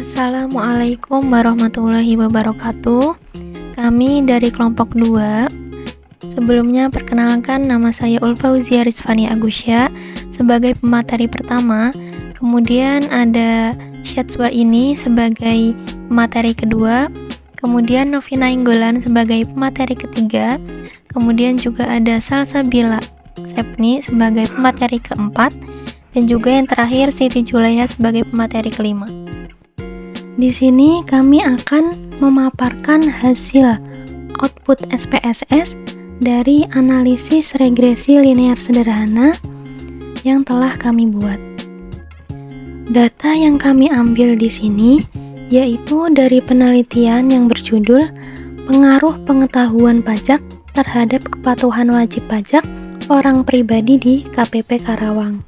Assalamualaikum warahmatullahi wabarakatuh. Kami dari kelompok 2. Sebelumnya perkenalkan, nama saya Ulfauzia Rizvani Agusya sebagai pemateri pertama. Kemudian ada Syatswa ini sebagai pemateri kedua. Kemudian Novina Inggolan sebagai pemateri ketiga. Kemudian juga ada Salsabila Sepni sebagai pemateri keempat. Dan juga yang terakhir Siti Julaiha sebagai pemateri kelima. Di sini kami akan memaparkan hasil output SPSS dari analisis regresi linear sederhana yang telah kami buat. Data yang kami ambil di sini yaitu dari penelitian yang berjudul Pengaruh Pengetahuan Pajak terhadap Kepatuhan Wajib Pajak Orang Pribadi di KPP Karawang.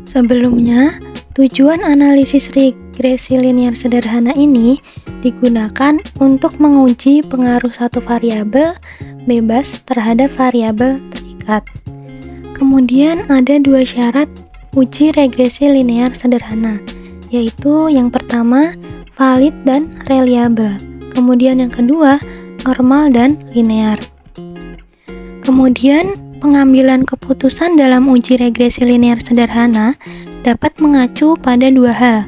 Sebelumnya, tujuan analisis regresi linear sederhana ini digunakan untuk menguji pengaruh satu variabel bebas terhadap variabel terikat. Kemudian ada dua syarat uji regresi linear sederhana, yaitu yang pertama valid dan reliable, kemudian yang kedua normal dan linear. Kemudian pengambilan keputusan dalam uji regresi linear sederhana dapat mengacu pada dua hal,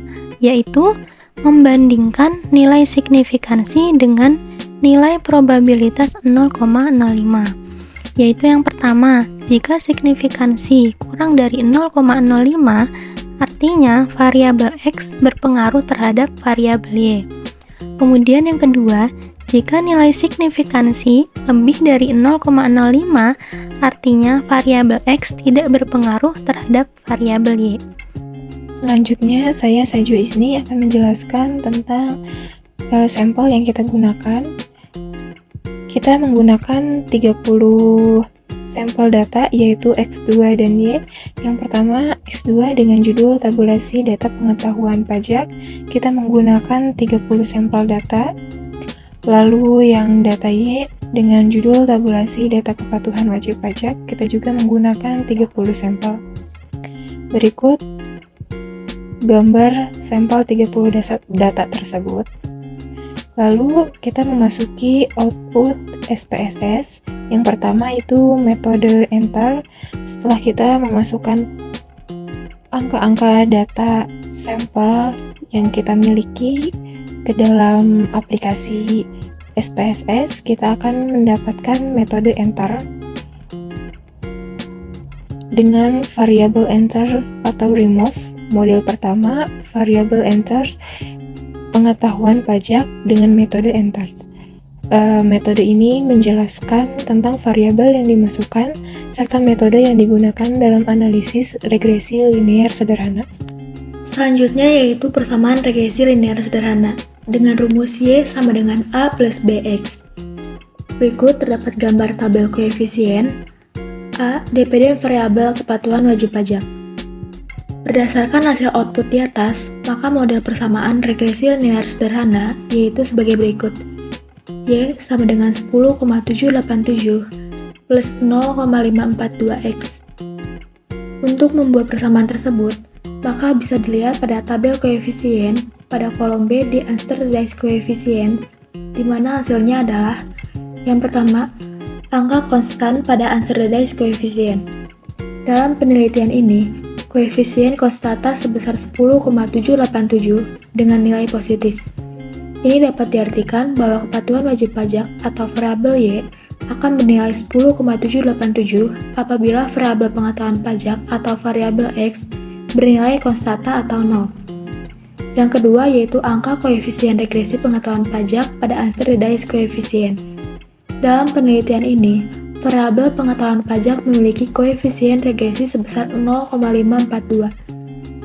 yaitu membandingkan nilai signifikansi dengan nilai probabilitas 0,05. Yaitu yang pertama, jika signifikansi kurang dari 0,05, artinya variabel X berpengaruh terhadap variabel Y. Kemudian yang kedua, jika nilai signifikansi lebih dari 0,05, artinya variabel X tidak berpengaruh terhadap variabel Y. Selanjutnya, saya Sajwa Isni akan menjelaskan tentang sampel yang kita gunakan. Kita menggunakan 30 sampel data, yaitu X2 dan Y. Yang pertama, X2 dengan judul tabulasi data pengetahuan pajak. Kita menggunakan 30 sampel data. Lalu yang data Y dengan judul tabulasi data kepatuhan wajib pajak, kita juga menggunakan 30 sampel. Berikut gambar sampel 30 data tersebut. Lalu kita memasuki output SPSS. Yang pertama itu metode enter. Setelah kita memasukkan angka-angka data sampel yang kita miliki ke dalam aplikasi SPSS, kita akan mendapatkan metode enter dengan variabel enter atau remove. Model pertama, variabel enter pengetahuan pajak dengan metode enter. Metode ini menjelaskan tentang variabel yang dimasukkan serta metode yang digunakan dalam analisis regresi linear sederhana. Selanjutnya yaitu persamaan regresi linear sederhana dengan rumus Y sama dengan A plus BX. Berikut terdapat gambar tabel koefisien A, DPD variabel kepatuhan wajib pajak. Berdasarkan hasil output di atas, maka model persamaan regresi linear sederhana yaitu sebagai berikut. Y sama dengan 10,787 plus 0,542X. Untuk membuat persamaan tersebut, maka bisa dilihat pada tabel koefisien pada kolom B di unstandardized coefficient, di mana hasilnya adalah yang pertama, angka konstan pada unstandardized coefficient. Dalam penelitian ini, koefisien konstata sebesar 10,787 dengan nilai positif. Ini dapat diartikan bahwa kepatuhan wajib pajak atau variabel Y akan bernilai 10,787 apabila variabel pengetahuan pajak atau variabel X bernilai konstata atau 0. Yang kedua yaitu angka koefisien regresi pengetahuan pajak pada unstandardized coefficient. Dalam penelitian ini, variabel pengetahuan pajak memiliki koefisien regresi sebesar 0,542.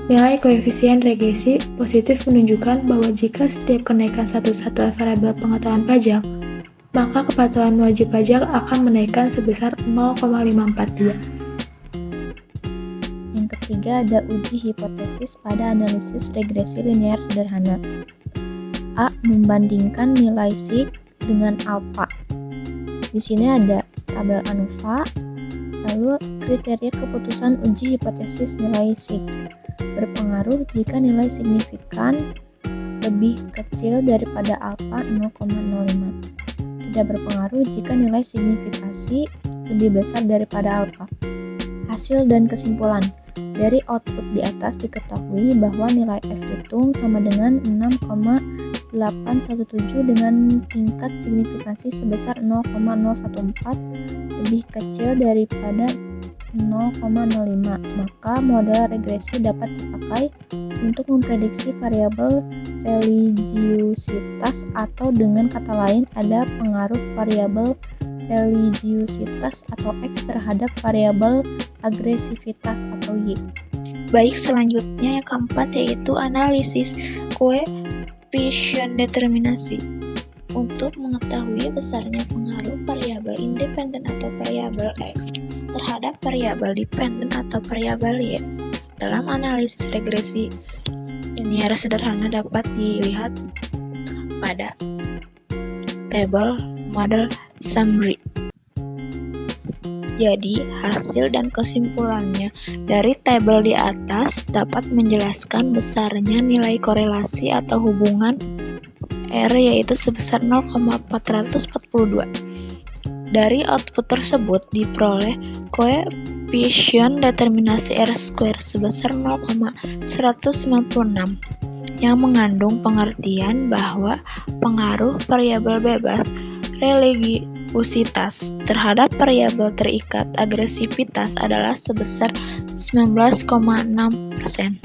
Nilai koefisien regresi positif menunjukkan bahwa jika setiap kenaikan satu satuan variabel pengetahuan pajak, maka kepatuhan wajib pajak akan menaikkan sebesar 0,542. Yang ketiga ada uji hipotesis pada analisis regresi linear sederhana. A. Membandingkan nilai sig dengan alfa. Di sini ada tabel ANOVA, lalu kriteria keputusan uji hipotesis nilai sig. Berpengaruh jika nilai signifikan lebih kecil daripada alfa 0,05. Tidak berpengaruh jika nilai signifikasi lebih besar daripada alfa. Hasil dan kesimpulan. Dari output di atas diketahui bahwa nilai F hitung sama dengan 6,817 dengan tingkat signifikansi sebesar 0,014 lebih kecil daripada 0,05. Maka model regresi dapat dipakai untuk memprediksi variabel religiusitas, atau dengan kata lain ada pengaruh variabel religiusitas atau X terhadap variabel agresivitas atau Y. Baik, selanjutnya yang keempat yaitu analisis koefisien determinasi. Untuk mengetahui besarnya pengaruh variabel independen atau variabel X terhadap variabel dependen atau variabel Y dalam analisis regresi linear sederhana dapat dilihat pada tabel model summary. Jadi, hasil dan kesimpulannya dari tabel di atas dapat menjelaskan besarnya nilai korelasi atau hubungan R yaitu sebesar 0,442. Dari output tersebut diperoleh koefisien determinasi R² sebesar 0,196 yang mengandung pengertian bahwa pengaruh variabel bebas religiusitas terhadap variabel terikat agresivitas adalah sebesar 19,6%.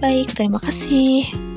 Baik, terima kasih.